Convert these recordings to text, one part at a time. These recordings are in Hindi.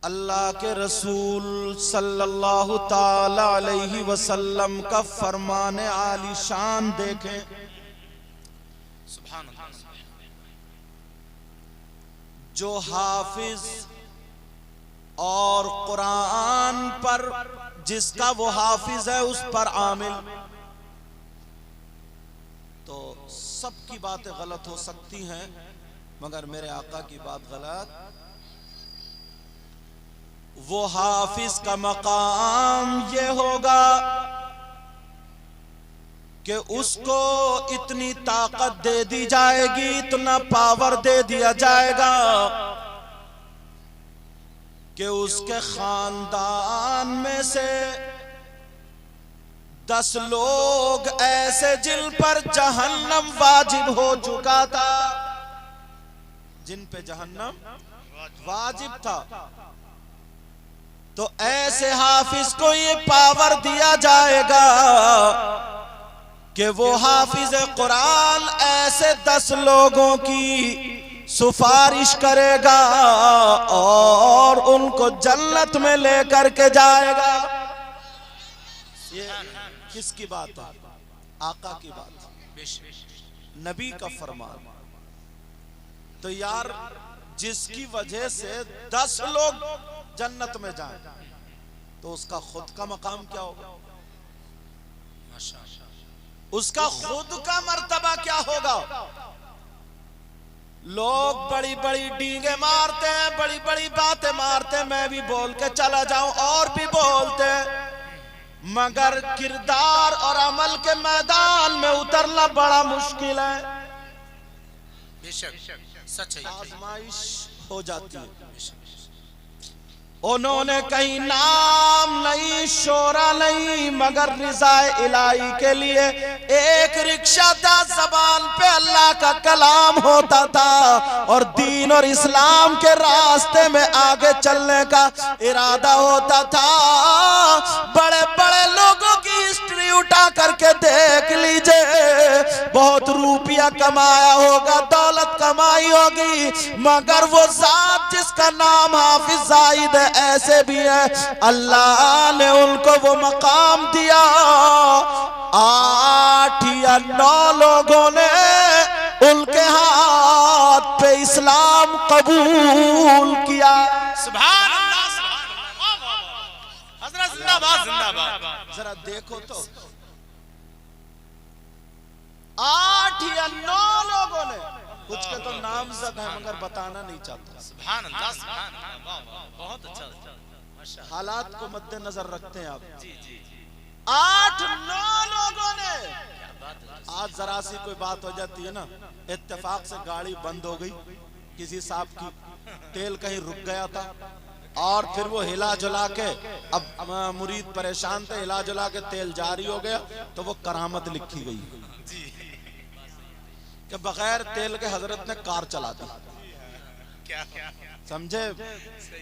अल्लाह के रसूल सल्लल्लाहु ताला अलैहि वसल्लम का फरमान आलीशान देखें। सुभान अल्लाह। जो हाफिज और कुरान पर जिसका वो हाफिज है उस पर आमिल, तो सबकी बातें गलत हो सकती हैं मगर मेरे आका की बात गलत। वो हाफिज का मकाम ये होगा कि उसको इतनी ताकत दे दी जाएगी, इतना पावर दे दिया जाएगा कि उसके खानदान में से 10 लोग ऐसे जिन पर जहन्नम वाजिब हो चुका था, जिन पे जहन्नम वाजिब था, तो ऐसे हाफिज को ये पावर दिया जाएगा कि वो हाफिज कुरान ऐसे 10 लोगों की सिफारिश करेगा और उनको जन्नत में लेकर के जाएगा। ये किसकी बात है? आका की बात, नबी का फरमान। तो यार जिसकी वजह से 10 लोग जन्नत में जाए तो उसका खुद का मकाम क्या होगा? उसका खुद का मर्तबा क्या होगा? लोग बड़ी बड़ी डींगे मारते हैं, बड़ी बड़ी बातें मारते हैं, मैं भी बोल के चला जाऊं और भी बोलते, मगर किरदार और अमल के मैदान में उतरना बड़ा मुश्किल है। बेशक सच है, आजमाइश हो जाती है। उन्होंने कहीं नाम नहीं, शोरा नहीं, मगर रिज़ाए इलाही के लिए एक रिक्शा था, ज़बान पे अल्लाह का कलाम होता था और दीन और इस्लाम के रास्ते में आगे चलने का इरादा होता था। बड़े बड़े लोगों की हिस्ट्री उठा करके देख लीजिए, बहुत रुपया कमाया होगा, दौलत कमाई होगी, मगर वो जात जिसका नाम हाफिज जाहिद है, ऐसे भी है अल्लाह ने उनको वो मकाम दिया। 8 या 9 लोगों ने उनके हाथ पे इस्लाम कबूल किया। सुभान अल्लाह, हज़रत जिंदाबाद जिंदाबाद। जरा देखो तो 8 या 9 लोगों ने, कुछ के तो नामज़द है मगर बताना नहीं चाहता। सुभान अल्लाह, सुभान अल्लाह, बहुत अच्छा। हालात को मद्देनजर रखते हैं आप। 8-9 लोगों ने। आज जरा सी कोई बात हो जाती है ना, इत्तेफाक से गाड़ी बंद हो गई, किसी साहब की तेल कहीं रुक गया था और फिर वो हिला जुला के, अब मुरीद परेशान थे, हिला जुला के तेल जारी हो गया तो वो करामत लिखी गई कि बगैर तेल के हजरत ने कार चला दी। समझे?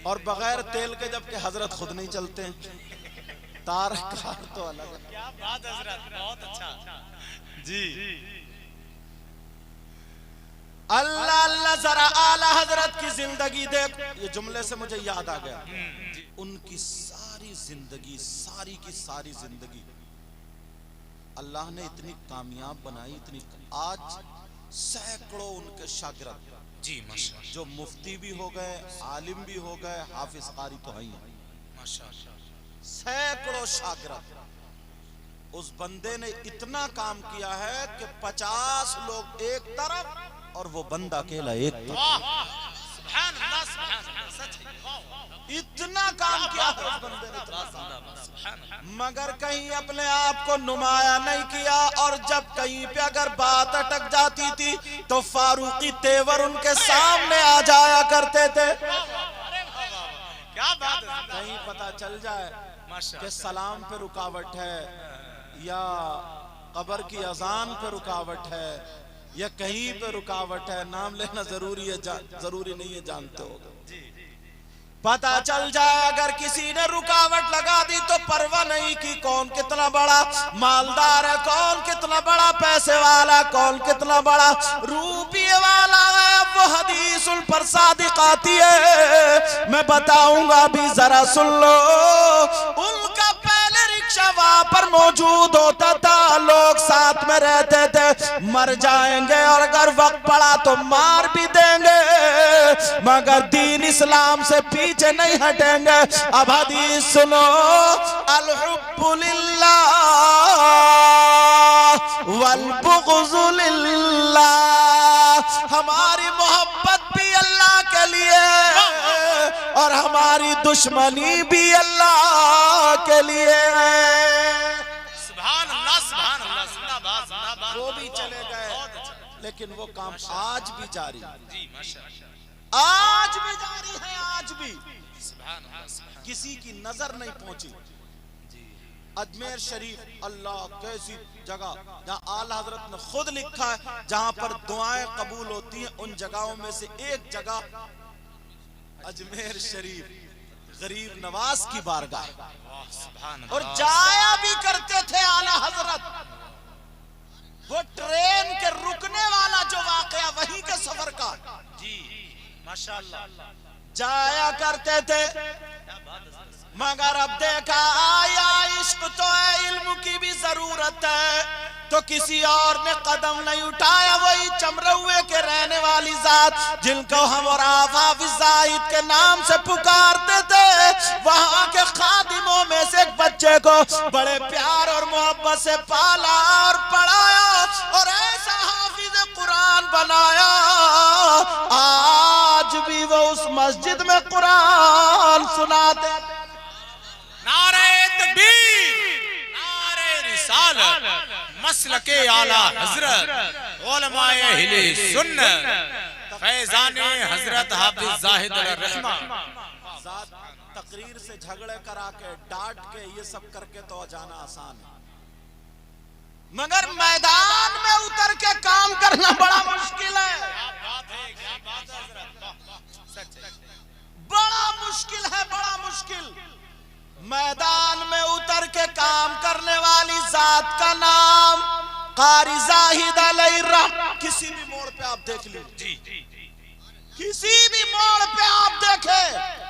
और बगैर तेल के जबकि हजरत खुद नहीं चलते हैं, तार कार तो अलग है। क्या बात हजरत, बहुत अच्छा जी। अल्लाह अल्लाह, जरा आला हजरत की जिंदगी देख। ये जुमले से मुझे याद आ गया, उनकी सारी जिंदगी, सारी की सारी जिंदगी अल्लाह ने इतनी कामयाब बनाई, इतनी। आज सैकड़ों उनके शागिर्द जी माशाअल्लाह, जो मुफ्ती भी हो गए, आलिम भी हो गए, हाफिज कारी तो हैं माशाअल्लाह, सैकड़ों शागिर्द। उस बंदे ने इतना काम किया है कि 50 लोग एक तरफ और वो बंदा अकेला एक तरफ। सुभान अल्लाह, सुभान अल्लाह, सच है। इतना काम किया है उस बंदे ने, मगर कहीं अपने आप को नुमाया नहीं किया। और जब कहीं पे अगर बात अटक जाती थी तो फारूकी तेवर उनके सामने आ जाया करते थे। क्या बात है, कहीं पता चल जाए कि सलाम पे रुकावट है या कब्र की अजान पे रुकावट है या कहीं पे रुकावट है, नाम लेना जरूरी है, जरूरी नहीं है, जानते हो। पता चल जाए अगर किसी ने रुकावट लगा दी तो परवाह नहीं कि कौन कितना बड़ा मालदार है, कौन कितना बड़ा पैसे वाला, कौन कितना बड़ा रुपये वाला है, वो हदीस उन पर सादिक आती है, मैं बताऊंगा भी, जरा सुन लो। उनका पहले रिक्शा वहां पर मौजूद होता था, लोग साथ में रहते थे, मर जाएंगे और अगर वक्त पड़ा तो मार भी देंगे, मगर दीन इस्लाम से पीछे नहीं हटेंगे। अब हदीस सुनो, अल हुब्बु लिल्लाह वल बुग़्ज़ु लिल्लाह, हमारी मोहब्बत भी अल्लाह के लिए और हमारी दुश्मनी भी अल्लाह के लिए है। सुभान अल्लाह, सुभान अल्लाह, जिंदाबाद जिंदाबाद। वो भी चले गए, लेकिन वो काम आज भी जारी है। जी माशाअल्लाह, आज भी जारी है, आज भी। सुभान अल्लाह, सुभान। किसी की नजर नहीं पहुंची। अजमेर शरीफ, अल्लाह कैसी जगह जहाँ आला हजरत ने खुद लिखा है जहाँ पर दुआएं कबूल होती हैं, उन जगहों में से एक जगह अजमेर शरीफ, गरीब नवाज की बारगाह। और जाया भी करते थे आला हजरत। वो ट्रेन के रुकने वाला जो वाकया वहीं के सफर का, जी माशाअल्लाह, जाया करते थे। मगर अब देखा आया इश्क तो है, इल्म की भी जरूरत है, तो किसी और ने कदम नहीं उठाया। वही चमरौए के रहने वाली जात जिनको हम और आप हाफिज जाहिद के नाम से पुकारते थे, वहां के खादिमों में से एक बच्चे को बड़े प्यार और मोहब्बत से पाला और पढ़ाया और ऐसा हाफिज कुरान बनाया। आज भी वो उस मस्जिद में कुरान सुनाते। नारे तकबीर, नारे रिसालत, मसलके आला हजरत, उलमाए अहले सुन्नत, फैजाने हजरत हाफिज जाहिद अलैहिर्रहमा। तकरीर से झगड़े करा के, डांट के, ये सब करके तो जाना आसान है, मगर मैदान में उतर के काम करना बड़ा मुश्किल है। बड़ा मुश्किल है, बड़ा मुश्किल। मैदान में उतर के काम करने वाली जात का नाम कारी जाहिद अलैहिर्रहमा। किसी भी मोड़ पे आप देख लीजिए, किसी भी मोड़ पे आप देखें,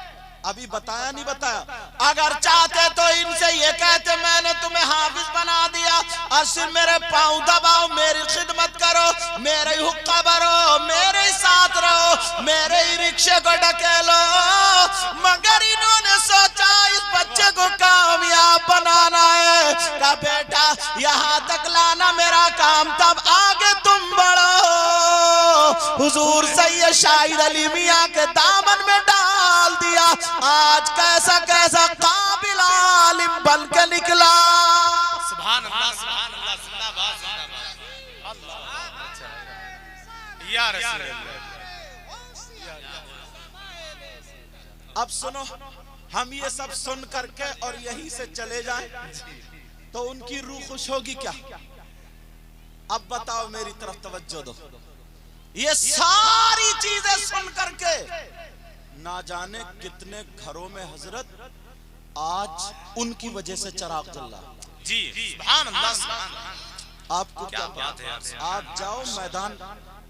अभी बताया नहीं बताया, अगर चाहते तो इनसे ये कहते मैंने तुम्हें हाफिज बना दिया, और सिर्फ मेरे पांव दबाओ, मेरी खिदमत करो, मेरे ही हुक्का भरो, मेरे ही साथ रहो, मेरे ही रिक्शे को ढकेलो। मगर इन्होंने सोचा इस बच्चे को कामयाब बनाना है, का बेटा यहाँ तक लाना मेरा काम, तब आगे तुम बढ़ो। हुजूर सैयद शाहिद अली मियां के दामन में डाल दिया। आज कैसा कैसा काबिल आलिम बन के निकला। सुभान अल्लाह, सुभान अल्लाह, जिंदाबाद जिंदाबाद। अल्लाह या रसूल अल्लाह। अब सुनो, हम ये सब सुन करके और यहीं से चले जाएं तो उनकी रूह खुश होगी क्या? अब बताओ, मेरी तरफ तवज्जो दो। ये सारी चीजें सुन करके ना जाने कितने घरों में हजरत आज उनकी वजह से चिराग जल रहा। जी सुभान अल्लाह, सुभान अल्लाह। आपको क्या बात है, आप जाओ मैदान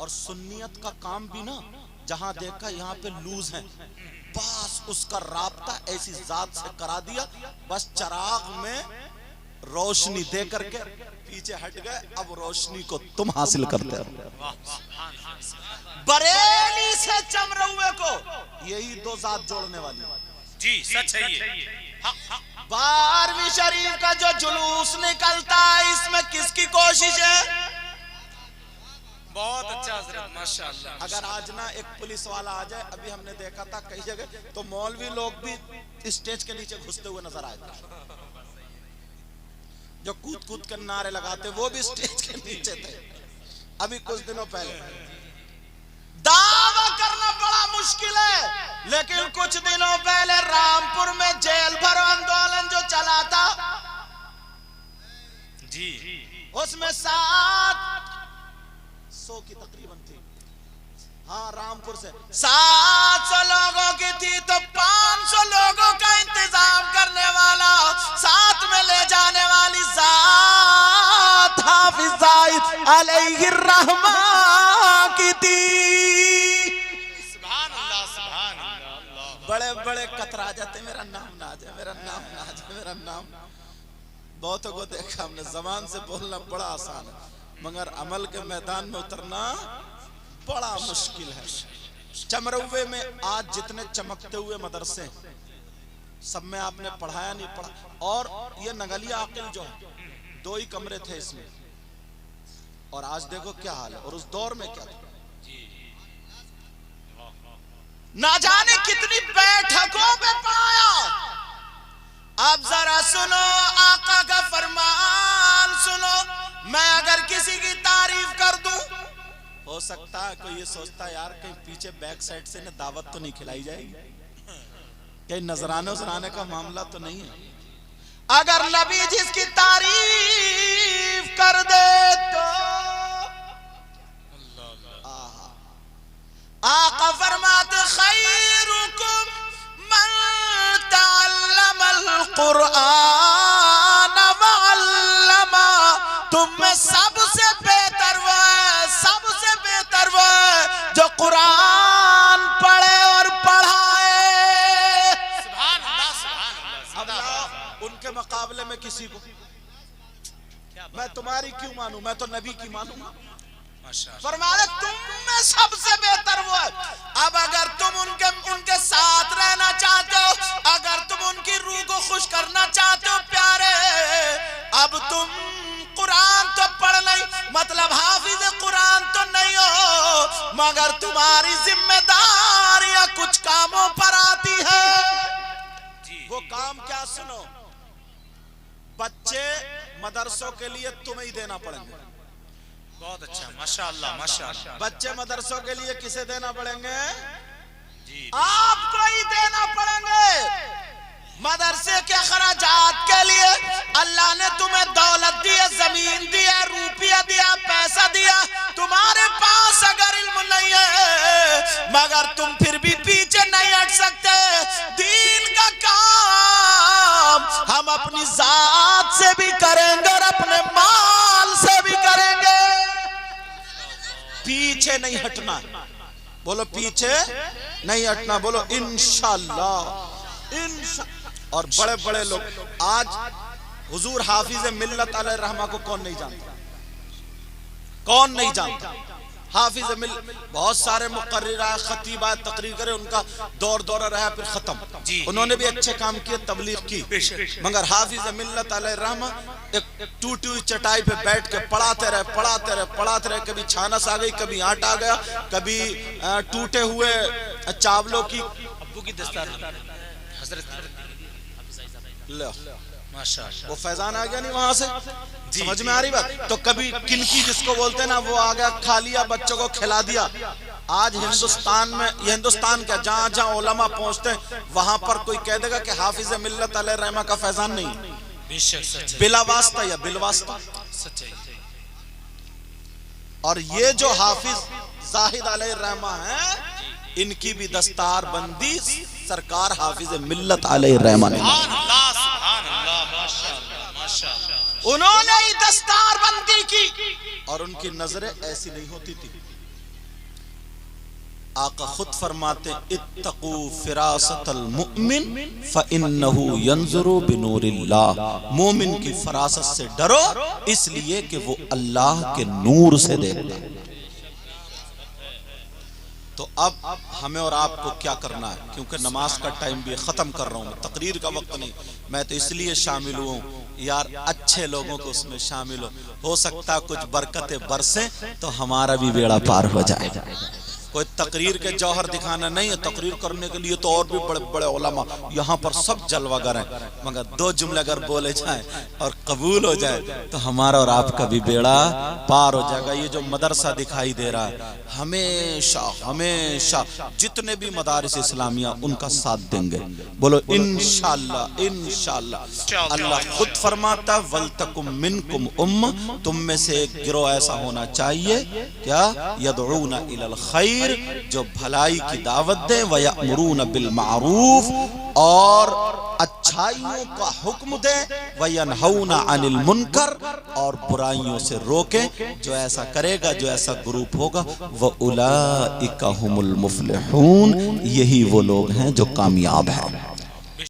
और सुन्नियत का काम भी ना, जहां देखा यहाँ पे लूज है, बस उसका राब्ता ऐसी जात से करा दिया, बस चिराग में रोशनी दे करके पीछे हट गए। अब रोशनी को तुम हासिल करते हो। बरेली से चमरौए को यही दो जात जोड़ने वाली। जी सच है ये। 12वीं शरीफ का जो जुलूस निकलता है, इसमें किसकी कोशिश है? बहुत अच्छा हजरत, माशाअल्लाह। अगर आज ना एक पुलिस वाला आ जाए, अभी हमने देखा था कई जगह, तो मौलवी लोग भी स्टेज के नीचे घुसते हुए नजर आए थे। जो कूद कूद कर नारे लगाते वो भी स्टेज के नीचे थे। अभी कुछ दिनों पहले दावा करना बड़ा मुश्किल है, लेकिन कुछ दिनों पहले रामपुर में जेल भरो आंदोलन जो चला था, जी उसमें 700 की तकरीबन थी। हाँ, रामपुर से 700 लोगों की थी, तो 500 लोगों का इंतजाम करने वाला, साथ में ले जाने वाली जात हाफिज जाहिद अलैहिर्रहमा की थी। मेरा नाम ना आ जाए, मेरा नाम ना आ जाए, मेरा नाम। बहुतों को देखा हमने, जबान से बोलना बड़ा आसान है, मगर अमल के मैदान में उतरना बड़ा मुश्किल है। चमरौवे में आज जितने चमकते हुए मदरसे, सब में आपने पढ़ाया नहीं पढ़ा। और ये नगलिया आकिल जो है, 2 ही कमरे थे इसमें, और आज देखो क्या हाल है। और उस दौर में क्या था, ना जाने कितनी बैठकों पे पढ़ाया। अब जरा सुनो आका का फरमान सुनो। मैं अगर किसी की तारीफ कर दूं, हो सकता है कोई ये सोचता यार कहीं पीछे बैक साइड से न दावत तो नहीं खिलाई जाएगी, कहीं नजराने उजराने का मामला तो नहीं है। अगर नबी जिसकी तारीफ कर दे तो आका फरमाते खैरुकुम मन तअल्लमल कुरआन व अल्लमा। तुम में सबसे बेहतर वो है, सबसे बेहतर वो है जो कुरान पढ़े और पढ़ाए। सुभान अल्लाह, सुभान अल्लाह। उनके मुकाबले में किसी को मैं तुम्हारी क्यों मानूं, मैं तो नबी की मानूंगा। फरमाया तुम में सबसे बेहतर वो है। अब अगर तुम उनके साथ रहना चाहते हो, अगर तुम उनकी रूह को खुश करना चाहते हो प्यारे, अब तुम कुरान तो पढ़ नहीं, मतलब हाफिज कुरान तो नहीं हो, मगर तुम्हारी जिम्मेदारियां कुछ कामों पर आती है। वो काम क्या सुनो, बच्चे मदरसों के लिए तुम्हें ही देना पड़ेंगे। बहुत अच्छा, माशाअल्लाह माशाअल्लाह। बच्चे मदरसों के लिए किसे देना पड़ेंगे? आपको ही देना पड़ेंगे। मदरसे के खराजात के लिए अल्लाह ने तुम्हें दौलत दी है, जमीन दी है, रुपया दिया, पैसा दिया। तुम्हारे पास अगर इल्म नहीं है, मगर तुम फिर भी पीछे नहीं हट सकते। दीन का काम हम अपनी जात से भी करेंगे और अपने माल से भी करेंगे। पीछे नहीं हटना, बोलो पीछे नहीं हटना, बोलो इंशाअल्लाह इंशाअल्लाह। और बड़े बड़े लोग आज हुजूर हाफिज मिल्लत अलैहि रहमा को कौन नहीं जानता, कौन नहीं जानता। हाफिज बहुत सारे मुकर्रिरा खतीबा तकरीर करे, उनका दौर दौरा रहा फिर खत्म। उन्होंने भी अच्छे काम किए, तबलीग की, मगर हाफिज मिल्लत अलैहि रहमा एक टूटी हुई चटाई पे बैठ के पढ़ाते रहे पढ़ाते रहे पढ़ाते रहे। कभी छानस आ गई, कभी आटा आ गया, कभी टूटे हुए चावलों की अब्बू की दस्तार हजरत माशाअल्लाह, वो फैजान आ गया नहीं वहां से, समझ में आ रही बात। तो कभी किनकी जिसको बोलते हैं ना, वो आ गया, खा लिया, बच्चों को खिला दिया। आज हिंदुस्तान में, ये हिंदुस्तान क्या, जहां जहां उलमा पहुंचते हैं वहां पर कोई कह देगा कि हाफिज मिल्लत अलैहि रहमा का फैजान नहीं, बिला वास्ता या बिल वास्ता सच्चाई। और ये जो हाफिज जाहिद अलैहि रहमा है, इनकी भी दस्तार बंदी सरकार हाफिज मिल्लत अलैहि रहमा ने, उन्होंने ही दस्तार बंदी की। और उनकी नजरें ऐसी नहीं होती थी। आका खुद फरमाते इत्तकू फिरासतल मुमिन फइन्नहु यंजुरु बिनूरिल्लाह। मोमिन की फरासत से डरो, इसलिए कि वो अल्लाह के नूर से देखता है। तो अब हमें और आपको क्या करना है, क्योंकि नमाज का टाइम भी खत्म कर रहा हूँ, तकरीर का वक्त नहीं। मैं तो इसलिए शामिल हुआ यार, अच्छे लोगों को उसमें शामिल हो सकता कुछ बरकतें बरसे तो हमारा भी बेड़ा पार हो जाए। कोई तकरीर के जौहर दिखाना नहीं है, तकरीर करने के लिए तो और भी बड़े बड़े उलमा यहाँ पर सब जलवागर हैं, मगर 2 जुमले अगर बोले जाए और कबूल हो जाए तो हमारा और आपका भी बेड़ा पार हो जाएगा। ये जो मदरसा दिखाई दे रहा है, हमेशा हमेशा जितने भी मदारिस इस्लामिया उनका साथ देंगे, बोलो इंशाअल्लाह इंशाअल्लाह। अल्लाह खुद फरमाता वलतकुम मिनकुम उम्मा, तुम में से एक गिरोह ऐसा होना चाहिए क्या, यदऊना इलल खैर, जो भलाई की दावत दे, व यअमुरूना बिल मारूफ, और अच्छाइयों का हुक्म दे, व यनहौना अनिल मुनकर, और बुराइयों से रोके। जो ऐसा करेगा, जो ऐसा ग्रुप होगा, व उलाइका हुमुल मुफ्लिहून, यही वो लोग हैं जो कामयाब हैं।